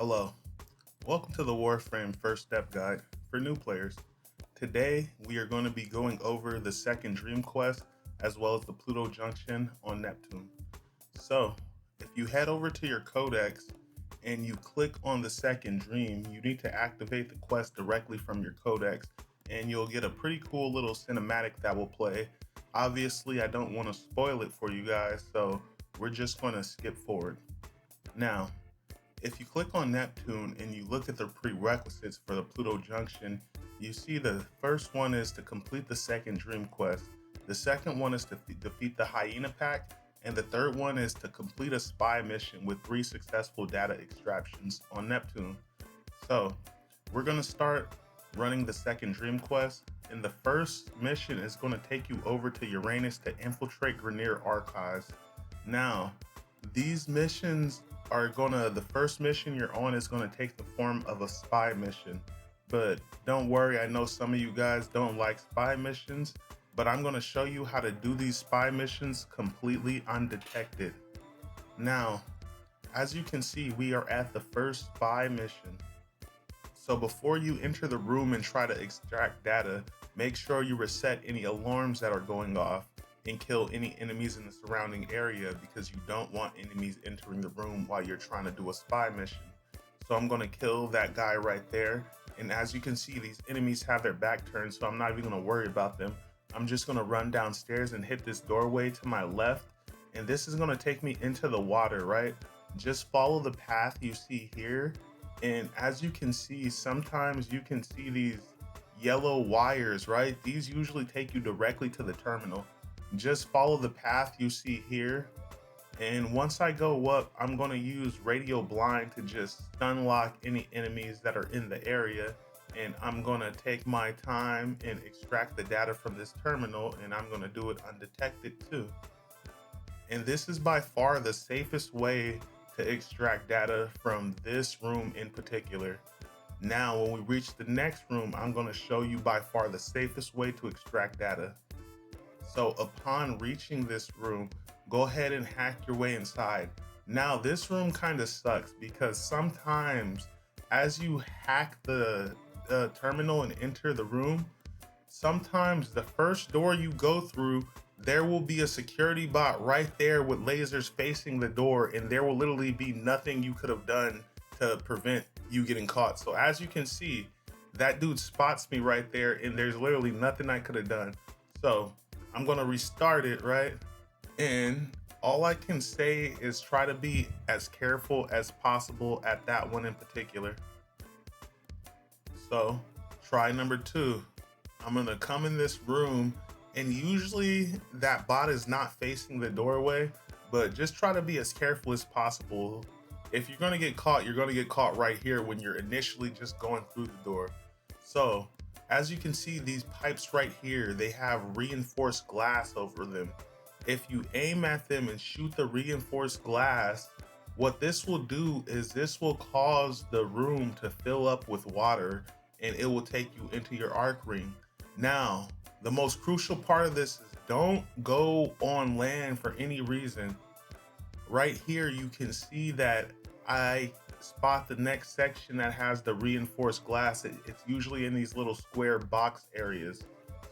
Hello, welcome to the Warframe First Step Guide for new players. Today, we are going to be going over the second Dream Quest as well as the Pluto Junction on Neptune. So, if you head over to your codex and you click on the second dream, you need to activate the quest directly from your codex and you'll get a pretty cool little cinematic that will play. Obviously, I don't want to spoil it for you guys, so we're just going to skip forward. Now, if you click on Neptune and you look at the prerequisites for the Pluto Junction, you see the first one is to complete the second Dream Quest. The second one is to defeat the Hyena Pack, and the third one is to complete a spy mission with 3 successful data extractions on Neptune. So, we're going to start running the second Dream Quest, and the first mission is going to take you over to Uranus to infiltrate Grineer Archives. Now, these missions the first mission you're on is gonna take the form of a spy mission. But don't worry, I know some of you guys don't like spy missions, but I'm gonna show you how to do these spy missions completely undetected. Now, as you can see, we are at the first spy mission. So before you enter the room and try to extract data, make sure you reset any alarms that are going off and kill any enemies in the surrounding area because you don't want enemies entering the room while you're trying to do a spy mission. So I'm gonna kill that guy right there. And as you can see, these enemies have their back turned, so I'm not even gonna worry about them. I'm just gonna run downstairs and hit this doorway to my left. And this is gonna take me into the water, right? Just follow the path you see here. And as you can see, sometimes you can see these yellow wires, right? These usually take you directly to the terminal. Just follow the path you see here. And once I go up, I'm going to use radio blind to just stun lock any enemies that are in the area. And I'm going to take my time and extract the data from this terminal, and I'm going to do it undetected too. And this is by far the safest way to extract data from this room in particular. Now, when we reach the next room, I'm going to show you by far the safest way to extract data. So upon reaching this room, go ahead and hack your way inside. Now this room kind of sucks because sometimes as you hack the terminal and enter the room, sometimes the first door you go through, there will be a security bot right there with lasers facing the door, and there will literally be nothing you could have done to prevent you getting caught. So as you can see, that dude spots me right there and there's literally nothing I could have done. So I'm gonna restart it, right? And all I can say is try to be as careful as possible at that one in particular. So try number 2. I'm gonna come in this room, and usually that bot is not facing the doorway, but just try to be as careful as possible. If you're gonna get caught, you're gonna get caught right here when you're initially just going through the door. So as you can see, these pipes right here, they have reinforced glass over them. If you aim at them and shoot the reinforced glass, what this will do is this will cause the room to fill up with water, and it will take you into your arc ring. Now, the most crucial part of this is don't go on land for any reason. Right here, you can see that I spot the next section that has the reinforced glass. It's usually in these little square box areas.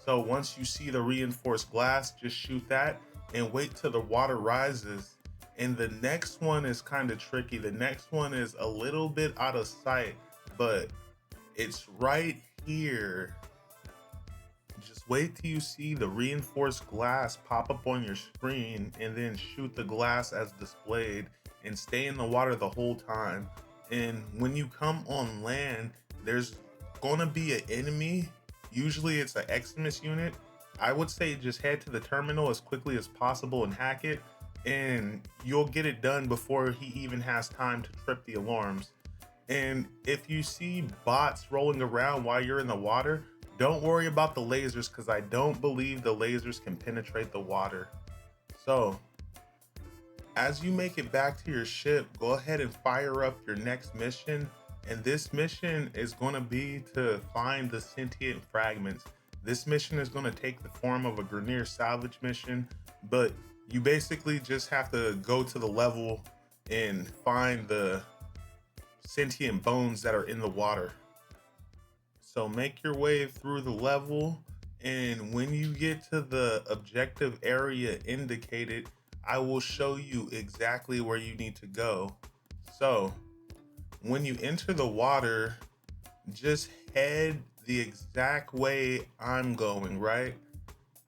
So once you see the reinforced glass, just shoot that and wait till the water rises. And the next one is kind of tricky. The next one is a little bit out of sight, but it's right here. Just wait till you see the reinforced glass pop up on your screen and then shoot the glass as displayed and stay in the water the whole time. And when you come on land, there's gonna be an enemy. Usually it's an Eximus unit. I would say just head to the terminal as quickly as possible and hack it, and you'll get it done before he even has time to trip the alarms. And if you see bots rolling around while you're in the water, don't worry about the lasers because I don't believe the lasers can penetrate the water. So as you make it back to your ship, go ahead and fire up your next mission. And this mission is going to be to find the sentient fragments. This mission is going to take the form of a Grineer salvage mission, but you basically just have to go to the level and find the sentient bones that are in the water. So make your way through the level, and when you get to the objective area indicated, I will show you exactly where you need to go. So when you enter the water, just head the exact way I'm going, right?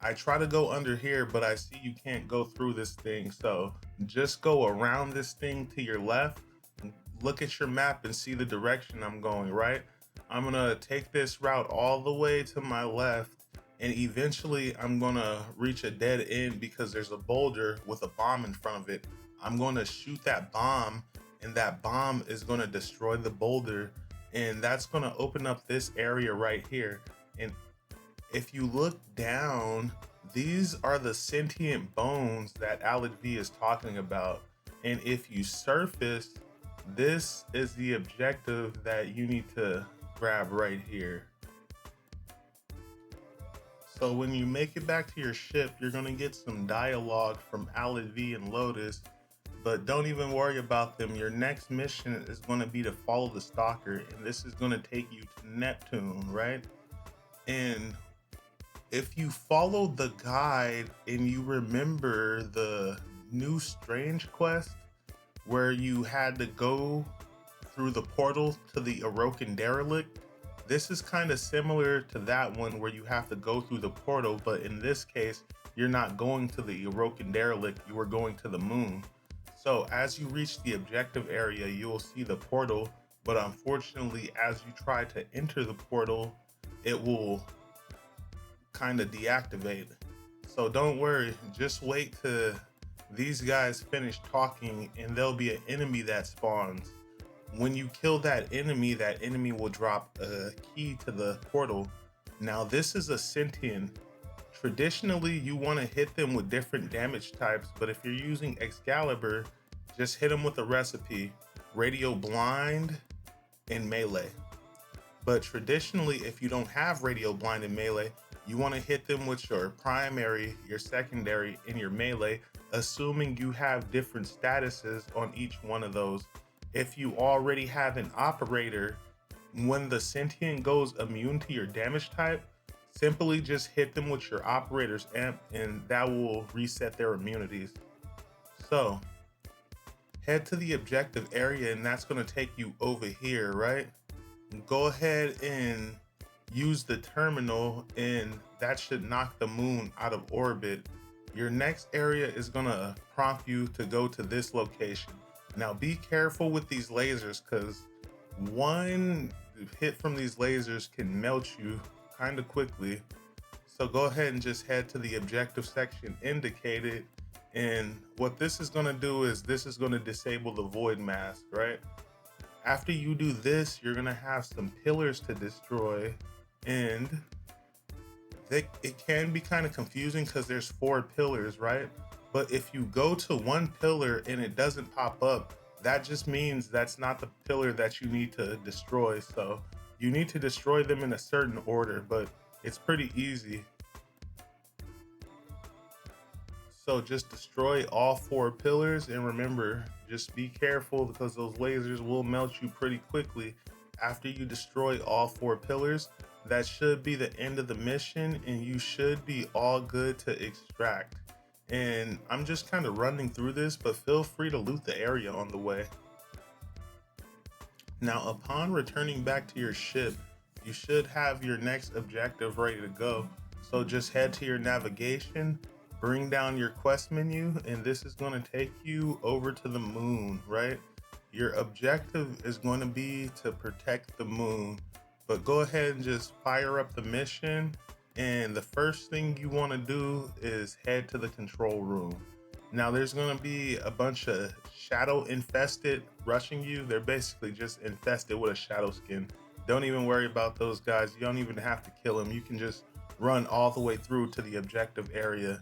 I try to go under here, but I see you can't go through this thing. So just go around this thing to your left. Look at your map and see the direction I'm going, right? I'm gonna take this route all the way to my left, and eventually I'm gonna reach a dead end because there's a boulder with a bomb in front of it. I'm gonna shoot that bomb, and that bomb is gonna destroy the boulder, and that's gonna open up this area right here. And if you look down, these are the sentient bones that Alec V is talking about. And if you surface, this is the objective that you need to grab right here. So when you make it back to your ship, you're gonna get some dialogue from Alec V and Lotus, but don't even worry about them. Your next mission is gonna be to follow the Stalker, and this is gonna take you to Neptune, right? And if you follow the guide and you remember the New Strange quest where you had to go through the portal to the Orokin Derelict, this is kind of similar to that one where you have to go through the portal, but in this case, you're not going to the Orokin Derelict, you are going to the moon. So as you reach the objective area, you will see the portal, but unfortunately, as you try to enter the portal, it will kind of deactivate. So don't worry, just wait till these guys finish talking and there'll be an enemy that spawns. When you kill that enemy will drop a key to the portal. Now this is a sentient. Traditionally, you want to hit them with different damage types, but if you're using Excalibur, just hit them with a recipe, radio blind and melee. But traditionally, if you don't have radio blind and melee, you want to hit them with your primary, your secondary, and your melee, assuming you have different statuses on each one of those. If you already have an operator, when the sentient goes immune to your damage type, simply just hit them with your operator's amp and that will reset their immunities. So head to the objective area and that's going to take you over here, right? Go ahead and use the terminal and that should knock the moon out of orbit. Your next area is going to prompt you to go to this location. Now be careful with these lasers because one hit from these lasers can melt you kind of quickly. So go ahead and just head to the objective section indicated. And what this is going to do is this is going to disable the void mask, right? After you do this, you're going to have some pillars to destroy, and it can be kind of confusing because there's 4 pillars, right? But if you go to one pillar and it doesn't pop up, that just means that's not the pillar that you need to destroy. So you need to destroy them in a certain order, but it's pretty easy. So just destroy all 4 pillars, and remember, just be careful because those lasers will melt you pretty quickly. After you destroy all 4 pillars, that should be the end of the mission and you should be all good to extract. And I'm just kind of running through this, but feel free to loot the area on the way. Now, upon returning back to your ship, you should have your next objective ready to go. So just head to your navigation, bring down your quest menu, and this is going to take you over to the moon, right? Your objective is going to be to protect the moon, but go ahead and just fire up the mission. And the first thing you want to do is head to the control room. Now there's going to be a bunch of shadow infested rushing you. They're basically just infested with a shadow skin. Don't even worry about those guys. You don't even have to kill them. You can just run all the way through to the objective area.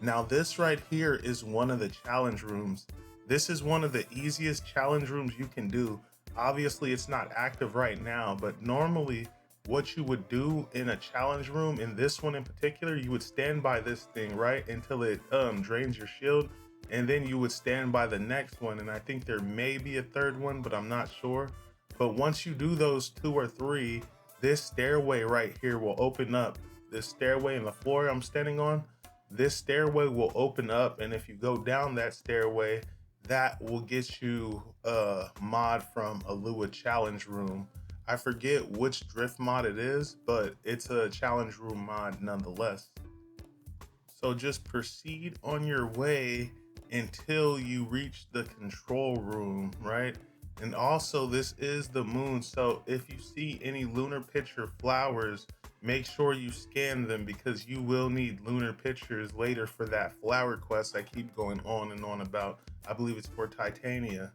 Now this right here is one of the challenge rooms. This is one of the easiest challenge rooms you can do. Obviously it's not active right now, but normally what you would do in a challenge room, in this one in particular, you would stand by this thing, right, until it drains your shield, and then you would stand by the next one. And I think there may be a third one, but I'm not sure. But once you do those 2 or 3, this stairway right here will open up. This stairway in the floor I'm standing on, this stairway will open up, and if you go down that stairway, that will get you a mod from a Lua challenge room. I forget which drift mod it is, but it's a challenge room mod nonetheless. So just proceed on your way until you reach the control room, right? And also, this is the moon, so if you see any lunar picture flowers, make sure you scan them because you will need lunar pictures later for that flower quest I keep going on and on about. I believe it's for Titania.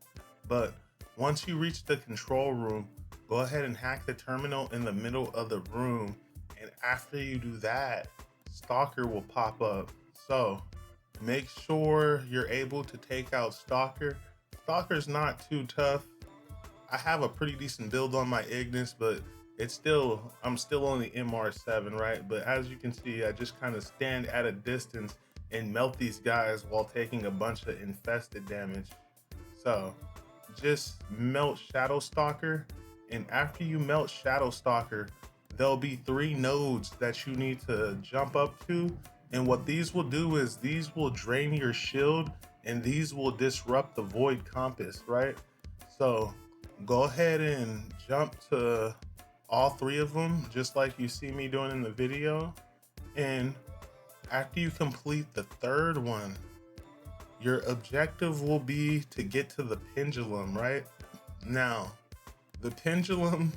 But once you reach the control room, go ahead and hack the terminal in the middle of the room. And after you do that, Stalker will pop up. So make sure you're able to take out Stalker. Stalker's not too tough. I have a pretty decent build on my Ignis, but I'm still only MR7, right? But as you can see, I just kind of stand at a distance and melt these guys while taking a bunch of infested damage. So just melt Shadow Stalker, and after you melt Shadow Stalker, there'll be 3 nodes that you need to jump up to. And what these will do is these will drain your shield and these will disrupt the void compass, right? So go ahead and jump to all 3 of them, just like you see me doing in the video. And after you complete the 3rd one, your objective will be to get to the pendulum, right? Now, the pendulum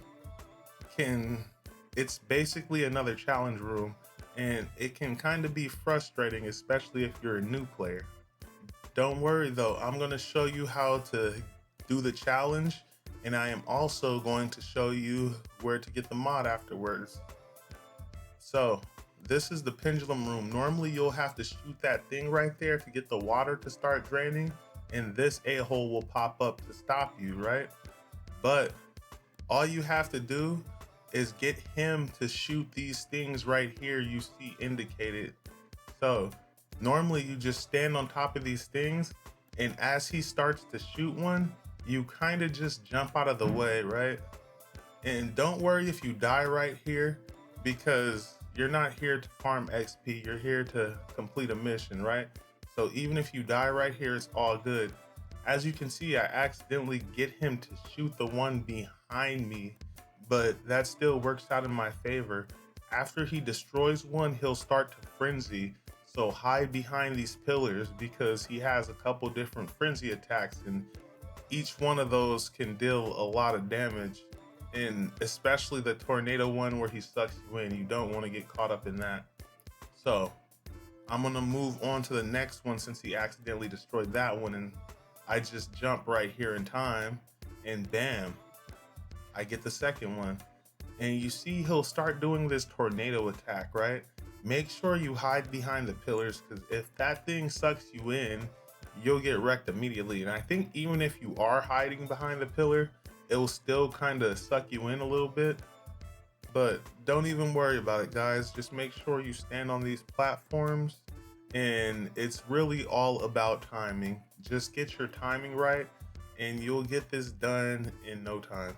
it's basically another challenge room, and it can kind of be frustrating, especially if you're a new player. Don't worry though, I'm going to show you how to do the challenge, and I am also going to show you where to get the mod afterwards. So this is the pendulum room. Normally you'll have to shoot that thing right there to get the water to start draining, and this a-hole will pop up to stop you, right? But all you have to do is get him to shoot these things right here you see indicated. So normally you just stand on top of these things, and as he starts to shoot one, you kind of just jump out of the way, right? And don't worry if you die right here, because you're not here to farm XP, you're here to complete a mission, right? So even if you die right here, it's all good. As you can see, I accidentally get him to shoot the one behind me, but that still works out in my favor. After he destroys one, he'll start to frenzy. So hide behind these pillars because he has a couple different frenzy attacks, and each one of those can deal a lot of damage. And especially the tornado one where he sucks you in, you don't want to get caught up in that. So I'm gonna move on to the next one since he accidentally destroyed that one, and I just jump right here in time, and bam, I get the second one. And you see he'll start doing this tornado attack, right? Make sure you hide behind the pillars, because if that thing sucks you in, you'll get wrecked immediately. And I think even if you are hiding behind the pillar, it will still kind of suck you in a little bit. But don't even worry about it, guys. Just make sure you stand on these platforms, and it's really all about timing. Just get your timing right and you'll get this done in no time.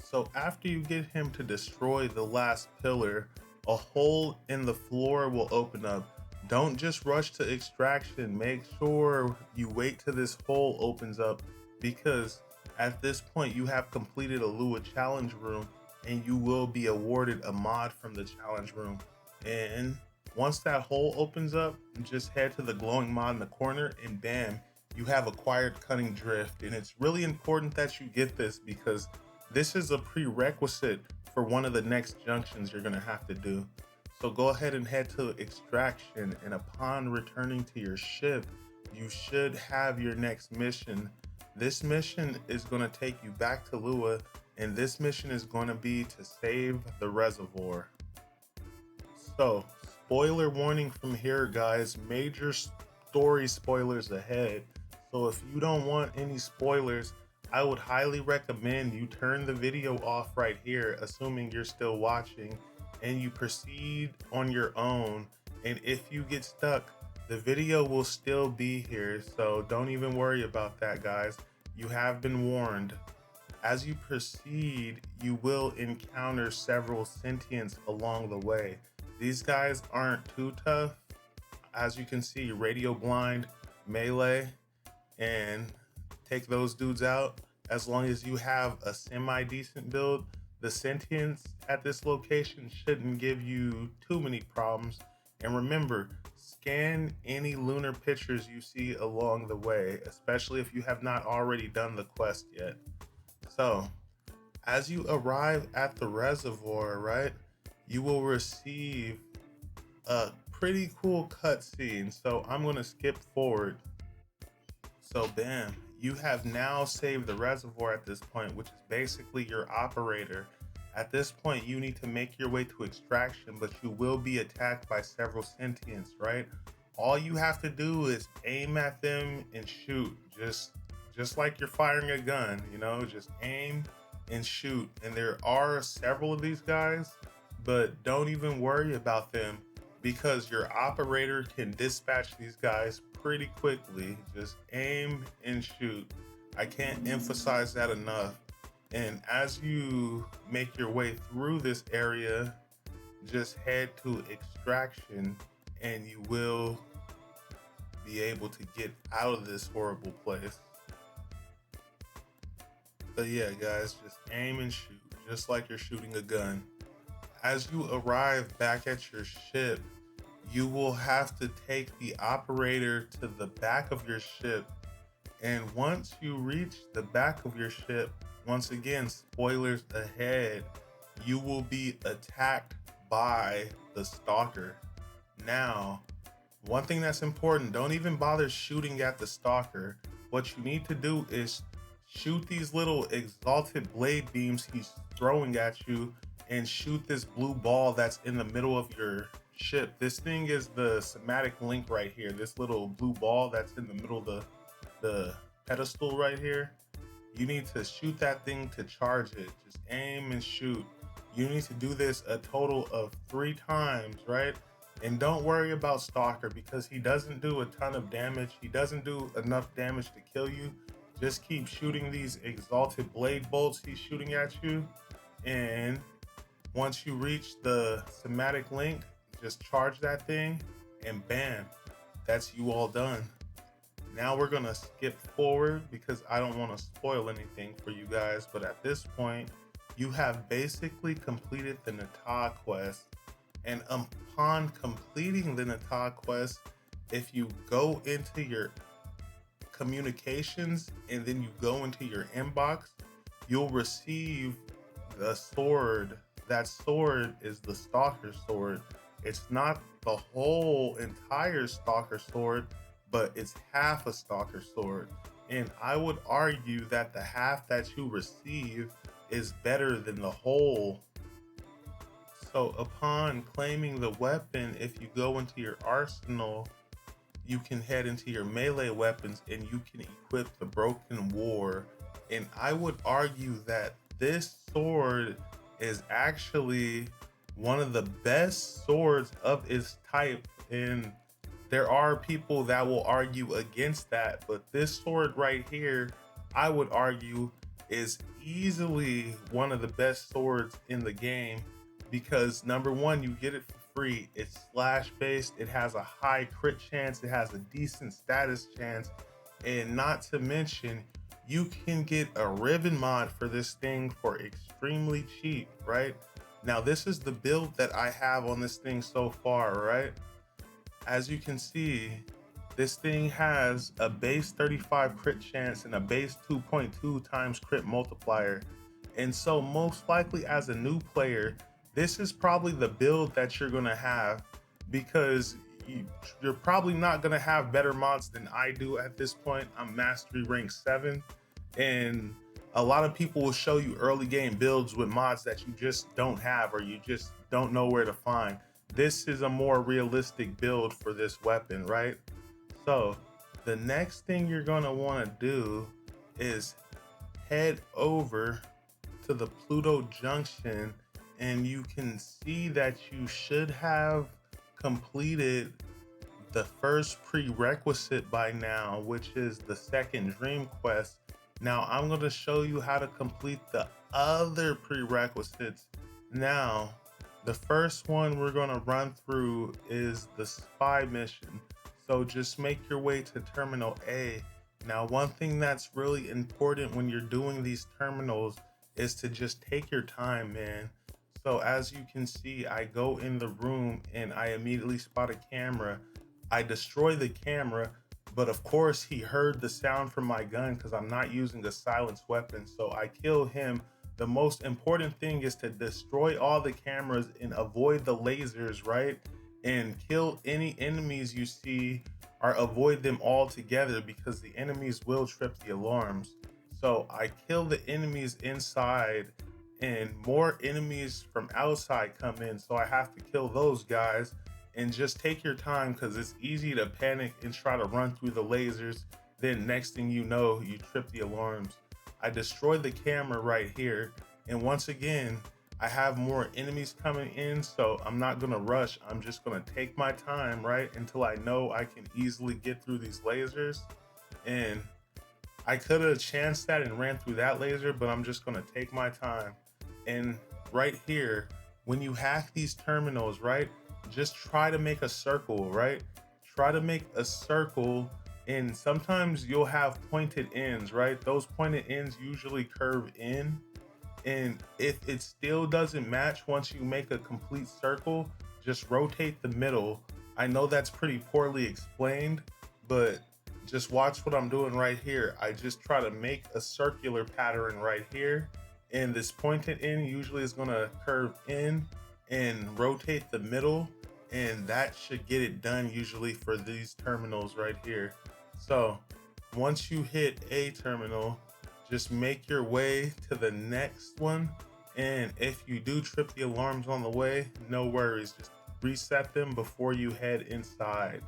So after you get him to destroy the last pillar, a hole in the floor will open up. Don't just rush to extraction. Make sure you wait till this hole opens up, because at this point you have completed a Lua challenge room and you will be awarded a mod from the challenge room. And once that hole opens up, just head to the glowing mod in the corner and bam, you have acquired cunning drift. And it's really important that you get this, because this is a prerequisite for one of the next junctions you're gonna have to do. So go ahead and head to extraction, and upon returning to your ship, you should have your next mission. This mission is gonna take you back to Lua, and this mission is gonna be to save the reservoir. So, spoiler warning from here, guys, major story spoilers ahead. So if you don't want any spoilers, I would highly recommend you turn the video off right here, assuming you're still watching, and you proceed on your own. And if you get stuck, the video will still be here, so don't even worry about that, guys. You have been warned. As you proceed, you will encounter several sentients along the way. These guys aren't too tough. As you can see, radio blind, melee, and take those dudes out. As long as you have a semi-decent build, the sentients at this location shouldn't give you too many problems. And remember, scan any lunar pictures you see along the way, especially if you have not already done the quest yet. So, as you arrive at the reservoir, right, you will receive a pretty cool cutscene. So I'm gonna skip forward. So bam, you have now saved the reservoir at this point, which is basically your operator. At this point, you need to make your way to extraction, but you will be attacked by several sentients, right? All you have to do is aim at them and shoot, just like you're firing a gun, you know, just aim and shoot. And there are several of these guys, but don't even worry about them because your operator can dispatch these guys pretty quickly. Just aim and shoot. I can't emphasize that enough. And as you make your way through this area, just head to extraction and you will be able to get out of this horrible place. But yeah, guys, just aim and shoot, just like you're shooting a gun. As you arrive back at your ship, you will have to take the operator to the back of your ship. And once you reach the back of your ship, once again, spoilers ahead, you will be attacked by the stalker. Now, one thing that's important, don't even bother shooting at the stalker. What you need to do is shoot these little exalted blade beams he's throwing at you and shoot this blue ball that's in the middle of your ship. This thing is the somatic link right here. This little blue ball that's in the middle of the pedestal right here. You need to shoot that thing to charge it. Just aim and shoot. You need to do this a total of 3 times, right? And don't worry about Stalker because he doesn't do a ton of damage. He doesn't do enough damage to kill you. Just keep shooting these exalted blade bolts he's shooting at you. And once you reach the somatic link, just charge that thing and bam, that's you all done. Now we're gonna skip forward because I don't want to spoil anything for you guys, but at this point, you have basically completed the Nata quest. And upon completing the Nata quest, if you go into your communications and then you go into your inbox, you'll receive the sword. That sword is the Stalker sword. It's not the whole entire Stalker sword, but it's half a Stalker sword. And I would argue that the half that you receive is better than the whole. So upon claiming the weapon, if you go into your arsenal, you can head into your melee weapons and you can equip the Broken War. And I would argue that this sword is actually one of the best swords of its type. And there are people that will argue against that, but this sword right here, I would argue, is easily one of the best swords in the game because number one, you get it for free. It's slash based. It has a high crit chance. It has a decent status chance. And not to mention, you can get a ribbon mod for this thing for extremely cheap, right? Now, this is the build that I have on this thing so far, right? As you can see, this thing has a base 35 crit chance and a base 2.2 times crit multiplier. And so most likely as a new player, this is probably the build that you're gonna have because you're probably not gonna have better mods than I do at this point. I'm mastery rank 7, and a lot of people will show you early game builds with mods that you just don't have or you just don't know where to find. This is a more realistic build for this weapon, right? So the next thing you're gonna wanna do is head over to the Pluto Junction, and you can see that you should have completed the first prerequisite by now, which is the second dream quest. Now I'm going to show you how to complete the other prerequisites. Now, the first one we're going to run through is the spy mission. So just make your way to Terminal A. Now, one thing that's really important when you're doing these terminals is to just take your time, man. So as you can see, I go in the room and I immediately spot a camera. I destroy the camera, but of course he heard the sound from my gun because I'm not using a silenced weapon. So I kill him. The most important thing is to destroy all the cameras and avoid the lasers, right? And kill any enemies you see or avoid them altogether because the enemies will trip the alarms. So I kill the enemies inside and more enemies from outside come in. So I have to kill those guys and just take your time because it's easy to panic and try to run through the lasers. Then next thing you know, you trip the alarms. I destroyed the camera right here. And once again, I have more enemies coming in, so I'm not gonna rush. I'm just gonna take my time, right? Until I know I can easily get through these lasers. And I could have chanced that and ran through that laser, but I'm just gonna take my time. And right here, when you hack these terminals, right, just try to make a circle, right? Try to make a circle, and sometimes you'll have pointed ends, right? Those pointed ends usually curve in. And if it still doesn't match once you make a complete circle, just rotate the middle. I know that's pretty poorly explained, but just watch what I'm doing right here. I just try to make a circular pattern right here. And this pointed end usually is gonna curve in and rotate the middle. And that should get it done usually for these terminals right here. So once you hit a terminal, just make your way to the next one. And if you do trip the alarms on the way, no worries. Just reset them before you head inside.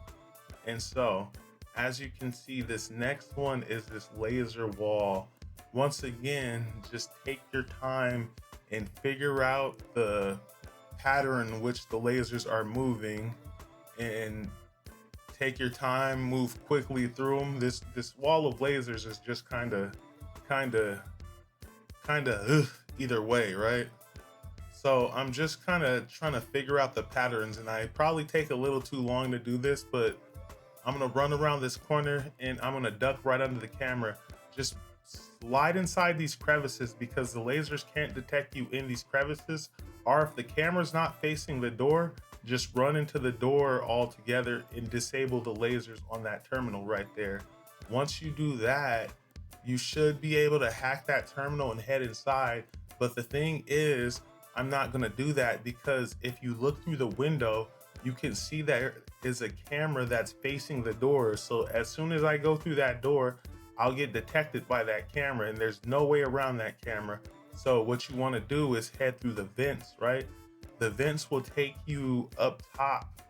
And so, as you can see, this next one is this laser wall. Once again, just take your time and figure out the pattern in which the lasers are moving, and take your time, move quickly through them. This wall of lasers is just kind of either way, right? So I'm just kind of trying to figure out the patterns, and I probably take a little too long to do this, but I'm gonna run around this corner and I'm gonna duck right under the camera. Just slide inside these crevices because the lasers can't detect you in these crevices. Or if the camera's not facing the door, just run into the door altogether and disable the lasers on that terminal right there. Once you do that, you should be able to hack that terminal and head inside. But the thing is, I'm not gonna do that because if you look through the window, you can see there is a camera that's facing the door. So as soon as I go through that door, I'll get detected by that camera and there's no way around that camera. So what you wanna do is head through the vents, right? The vents will take you up top.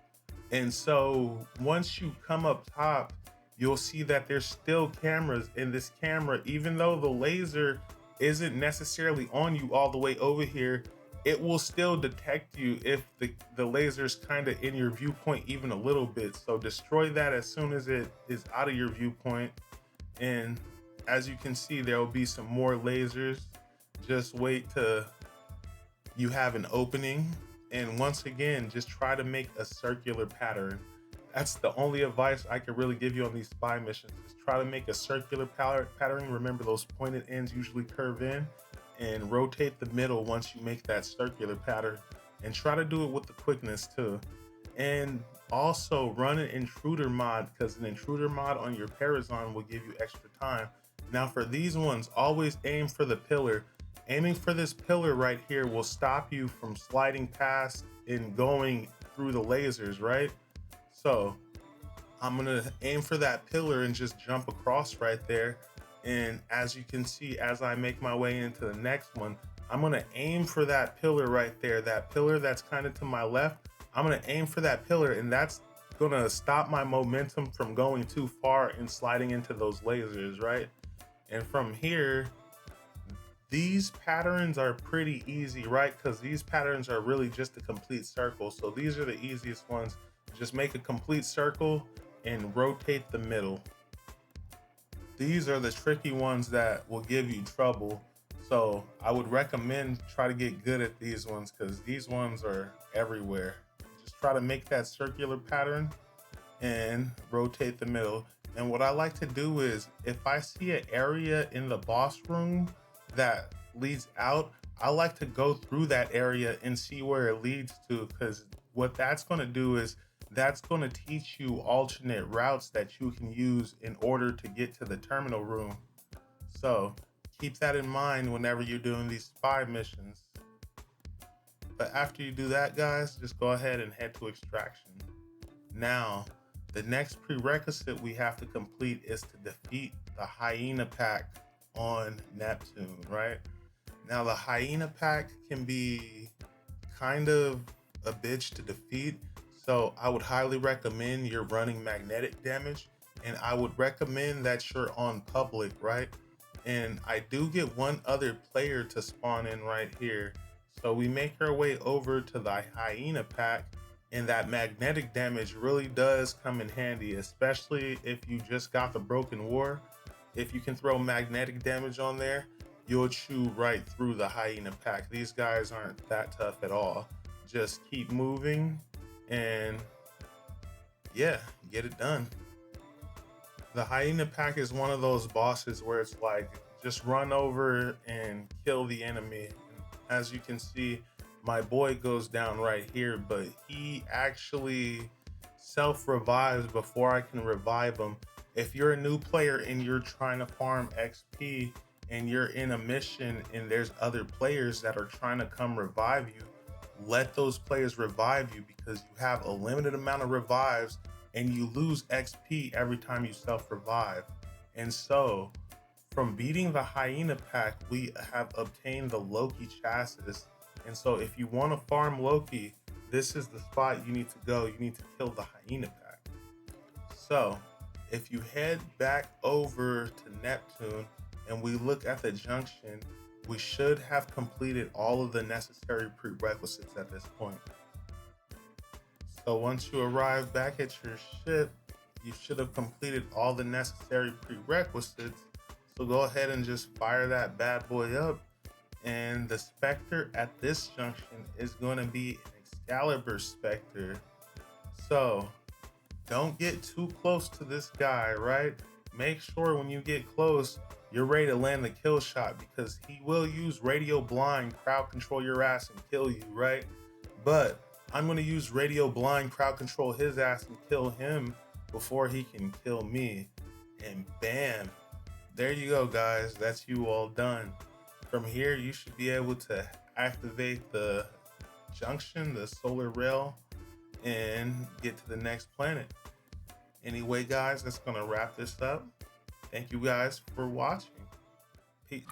And so once you come up top, you'll see that there's still cameras in this camera. Even though the laser isn't necessarily on you all the way over here, it will still detect you if the laser's kind of in your viewpoint even a little bit. So destroy that as soon as it is out of your viewpoint. And as you can see, there will be some more lasers. Just wait till you have an opening. And once again, just try to make a circular pattern. That's the only advice I can really give you on these spy missions. Just try to make a circular pattern. Remember, those pointed ends usually curve in, and rotate the middle once you make that circular pattern. And try to do it with the quickness too. And also run an intruder mod, because an intruder mod on your Parazon will give you extra time. Now for these ones, always aim for the pillar. Aiming for this pillar right here will stop you from sliding past and going through the lasers, right? So I'm gonna aim for that pillar and just jump across right there. And as you can see, as I make my way into the next one, I'm gonna aim for that pillar right there, that pillar that's kind of to my left. I'm gonna aim for that pillar, and that's gonna stop my momentum from going too far and sliding into those lasers, right? And from here, these patterns are pretty easy, right? Because these patterns are really just a complete circle. So these are the easiest ones. Just make a complete circle and rotate the middle. These are the tricky ones that will give you trouble. So I would recommend try to get good at these ones because these ones are everywhere. Just try to make that circular pattern and rotate the middle. And what I like to do is if I see an area in the boss room that leads out, I like to go through that area and see where it leads to, because what that's going to do is that's going to teach you alternate routes that you can use in order to get to the terminal room. So keep that in mind whenever you're doing these spy missions. But after you do that, guys, just go ahead and head to extraction. Now, the next prerequisite we have to complete is to defeat the hyena pack on Neptune, right? Now, the hyena pack can be kind of a bitch to defeat, so I would highly recommend you're running magnetic damage, and I would recommend that you're on public, right? And I do get one other player to spawn in right here. So we make our way over to the hyena pack, and that magnetic damage really does come in handy, especially if you just got the broken war. If you can throw magnetic damage on there, you'll chew right through the hyena pack. These guys aren't that tough at all. Just keep moving and yeah, get it done. The hyena pack is one of those bosses where it's like just run over and kill the enemy. As you can see, my boy goes down right here, but he actually self revives before I can revive him. If you're a new player and you're trying to farm XP and you're in a mission and there's other players that are trying to come revive you, let those players revive you because you have a limited amount of revives and you lose XP every time you self revive. And so, from beating the hyena pack, we have obtained the Loki chassis. And so, if you want to farm Loki, this is the spot you need to go. You need to kill the hyena pack. So, if you head back over to Neptune and we look at the junction, we should have completed all of the necessary prerequisites at this point. So once you arrive back at your ship, you should have completed all the necessary prerequisites. So go ahead and just fire that bad boy up. And the Spectre at this junction is going to be an Excalibur Spectre. So don't get too close to this guy, right? Make sure when you get close, you're ready to land the kill shot because he will use radio blind, crowd control your ass and kill you, right? But I'm going to use radio blind, crowd control his ass and kill him before he can kill me. And bam, there you go, guys. That's you all done. From here, you should be able to activate the junction, the solar rail, and get to the next planet. Anyway, guys, that's going to wrap this up. Thank you guys for watching. Peace.